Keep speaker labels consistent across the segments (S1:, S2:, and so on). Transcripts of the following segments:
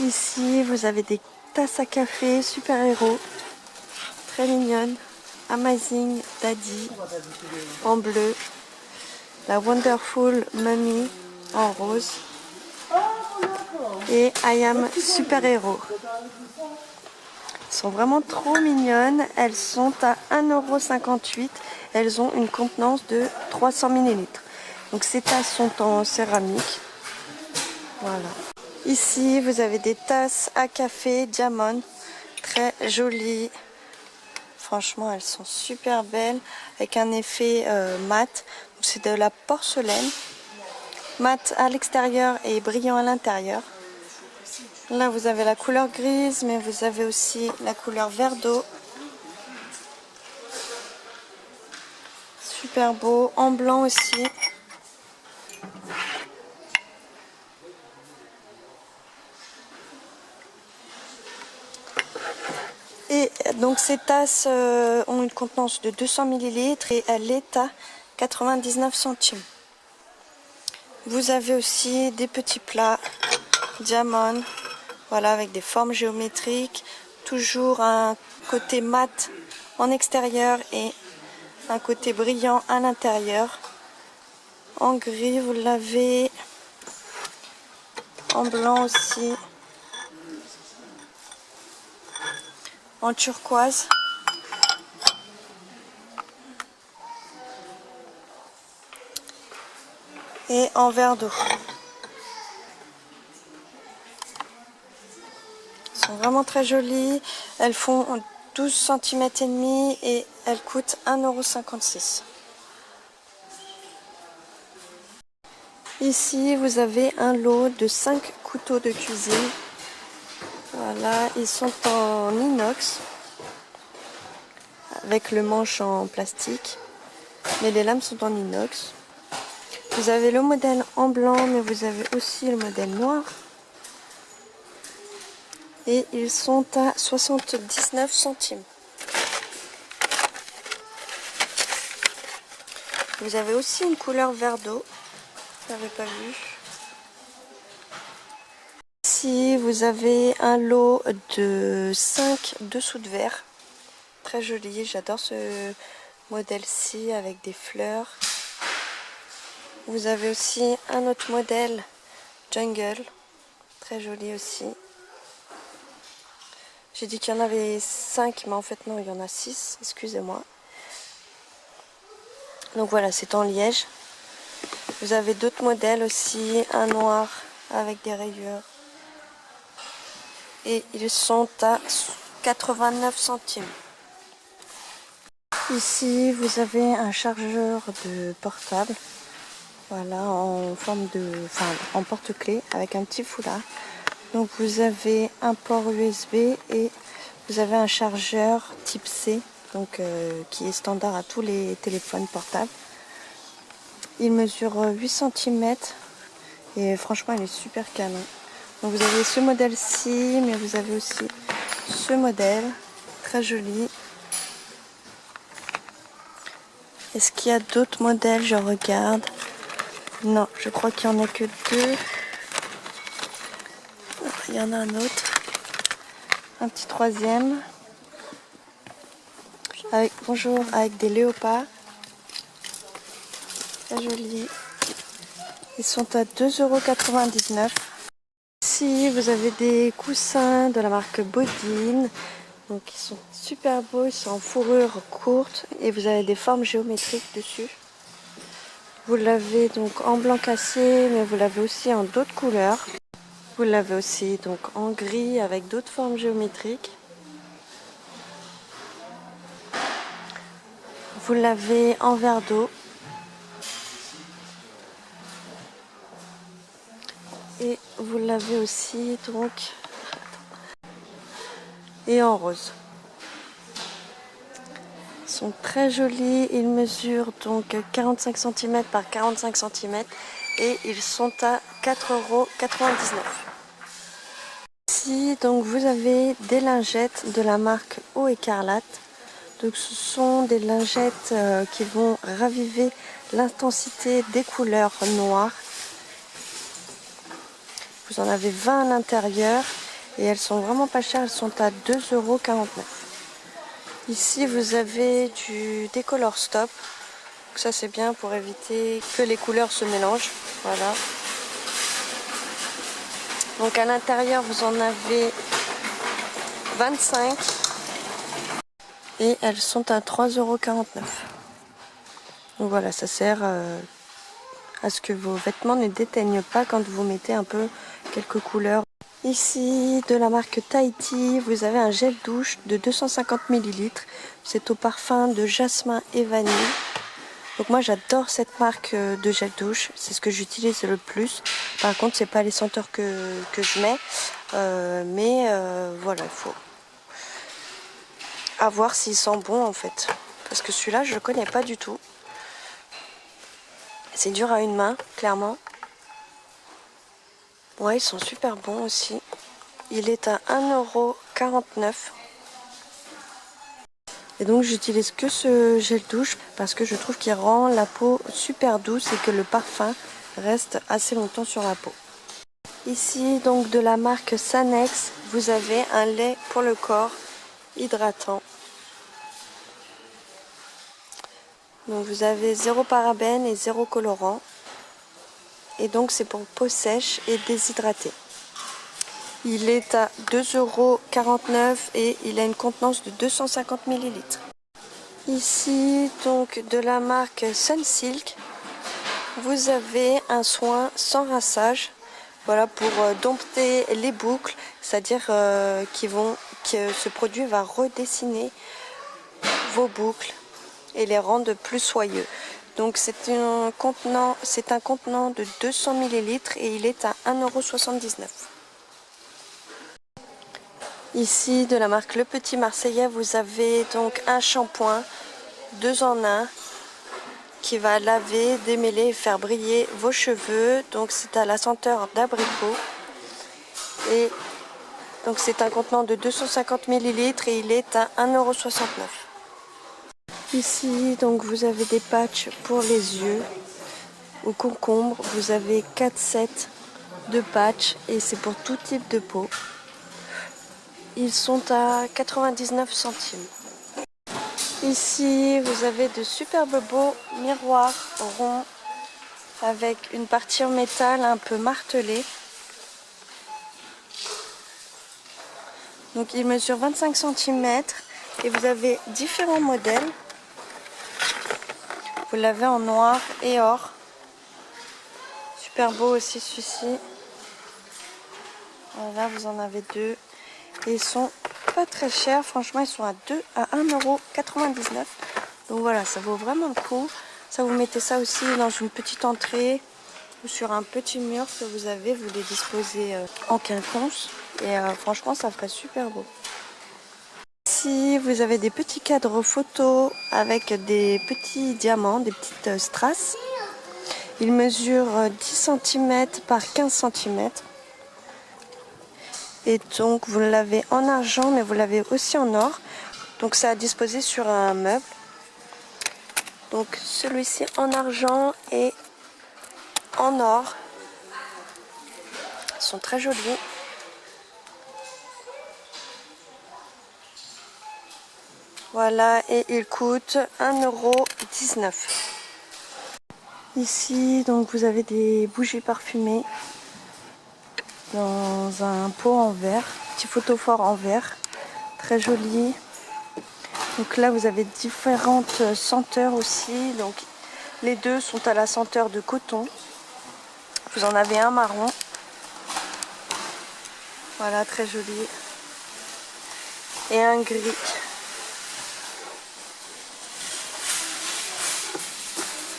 S1: Ici, vous avez des tasses à café super-héros, très mignonnes. Amazing Daddy en bleu, la Wonderful Mummy en rose et I Am Super-héros. Elles sont vraiment trop mignonnes. Elles sont à 1,58 €. Elles ont une contenance de 300 ml. Donc ces tasses sont en céramique. Voilà. Ici, vous avez des tasses à café Diamond, très jolies. Franchement, elles sont super belles avec un effet mat. C'est de la porcelaine, mat à l'extérieur et brillant à l'intérieur. Là, vous avez la couleur grise, mais vous avez aussi la couleur vert d'eau. Super beau, en blanc aussi. Et donc ces tasses ont une contenance de 200 ml et elle est à 99 centimes. Vous avez aussi des petits plats diamant, voilà, avec des formes géométriques, toujours un côté mat en extérieur et un côté brillant à l'intérieur. En gris, vous l'avez, en blanc aussi, en turquoise. Et en verre d'eau. Elles sont vraiment très jolies. Elles font 12 cm et demi et elles coûtent 1,56 €. Ici, vous avez un lot de 5 couteaux de cuisine. Voilà, ils sont en inox avec le manche en plastique, mais les lames sont en inox. Vous avez le modèle en blanc, mais vous avez aussi le modèle noir. Et ils sont à 79 centimes. Vous avez aussi une couleur vert d'eau. Vous n'avez pas vu. Ici, vous avez un lot de 5 dessous de verre. Très joli. J'adore ce modèle-ci avec des fleurs. Vous avez aussi un autre modèle Jungle. Très joli aussi. J'ai dit qu'il y en avait 5, mais en fait non, il y en a 6, excusez-moi. Donc voilà, c'est en liège. Vous avez d'autres modèles aussi, un noir avec des rayures. Et ils sont à 89 centimes. Ici, vous avez un chargeur de portable. Voilà, en forme de, en porte-clés avec un petit foulard. Donc vous avez un port USB et vous avez un chargeur type C, donc qui est standard à tous les téléphones portables. Il mesure 8 cm et franchement il est super canon. Donc vous avez ce modèle-ci, mais vous avez aussi ce modèle, très joli. Est-ce qu'il y a d'autres modèles? Je regarde. Non, je crois qu'il n'y en a que 2. Il y en a un autre. Un petit troisième. Bonjour, avec des léopards. Très joli. Ils sont à 2,99 €. Ici, vous avez des coussins de la marque Bodine. Donc, ils sont super beaux. Ils sont en fourrure courte. Et vous avez des formes géométriques dessus. Vous l'avez donc en blanc cassé, mais vous l'avez aussi en d'autres couleurs. Vous l'avez aussi donc en gris avec d'autres formes géométriques. Vous l'avez en verre d'eau. Et vous l'avez aussi donc et en rose. Ils sont très jolis. Ils mesurent donc 45 cm par 45 cm et ils sont à 4,99 €. Ici donc vous avez des lingettes de la marque Eau Écarlate. Donc ce sont des lingettes qui vont raviver l'intensité des couleurs noires. Vous en avez 20 à l'intérieur Et elles sont vraiment pas chères, elles sont à 2,49 €. Ici vous avez du décolor stop. Donc ça c'est bien pour éviter que les couleurs se mélangent. Voilà. Donc à l'intérieur vous en avez 25 et elles sont à 3,49 €. Donc voilà, ça sert à ce que vos vêtements ne déteignent pas quand vous mettez un peu quelques couleurs. Ici, de la marque Tahiti, vous avez un gel douche de 250 ml. C'est au parfum de jasmin et vanille. Donc moi j'adore cette marque de gel douche, c'est ce que j'utilise le plus. Par contre c'est pas les senteurs que je mets, voilà, il faut à voir s'il sent bon en fait. Parce que celui-là je le connais pas du tout. C'est dur à une main, clairement. Ouais, ils sont super bons aussi. Il est à 1,49 €. Et donc j'utilise que ce gel douche parce que je trouve qu'il rend la peau super douce et que le parfum reste assez longtemps sur la peau. Ici donc de la marque Sanex, vous avez un lait pour le corps hydratant. Donc vous avez 0 parabènes et 0 colorant. Et donc c'est pour peau sèche et déshydratée. Il est à 2,49 € et il a une contenance de 250 ml. Ici, donc de la marque Sunsilk, vous avez un soin sans rinçage. Voilà, pour dompter les boucles, c'est-à-dire que ce produit va redessiner vos boucles et les rendre plus soyeux. Donc c'est un contenant de 200 ml et il est à 1,79 €. Ici, de la marque Le Petit Marseillais, vous avez donc un shampoing 2 en 1 qui va laver, démêler et faire briller vos cheveux. Donc c'est à la senteur d'abricot. Et donc c'est un contenant de 250 ml et il est à 1,69 €. Ici, donc vous avez des patchs pour les yeux. Au concombre, vous avez 4 sets de patchs et c'est pour tout type de peau. Ils sont à 99 centimes. Ici, vous avez de superbes beaux miroirs ronds avec une partie en métal un peu martelée. Donc, ils mesurent 25 cm et vous avez différents modèles. Vous l'avez en noir et or. Super beau aussi celui-ci. Voilà, vous en avez deux. Et ils sont pas très chers, franchement ils sont à 1,99 €. Donc voilà, ça vaut vraiment le coup. Ça, vous mettez ça aussi dans une petite entrée ou sur un petit mur que vous avez, vous les disposez en quinconce. Et franchement ça ferait super beau. Ici vous avez des petits cadres photos avec des petits diamants, des petites strass. Ils mesurent 10 cm par 15 cm. Et donc vous l'avez en argent mais vous l'avez aussi en or. Donc c'est à disposer sur un meuble. Donc celui-ci en argent et en or. Ils sont très jolis. Voilà, et il coûte 1,19 €. Ici donc vous avez des bougies parfumées dans un pot en verre, petit photophore en verre, très joli. Donc là vous avez différentes senteurs aussi, donc les deux sont à la senteur de coton. Vous en avez un marron, voilà, très joli, et un gris.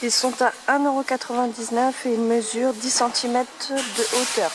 S1: Ils sont à 1,99 € et ils mesurent 10 cm de hauteur.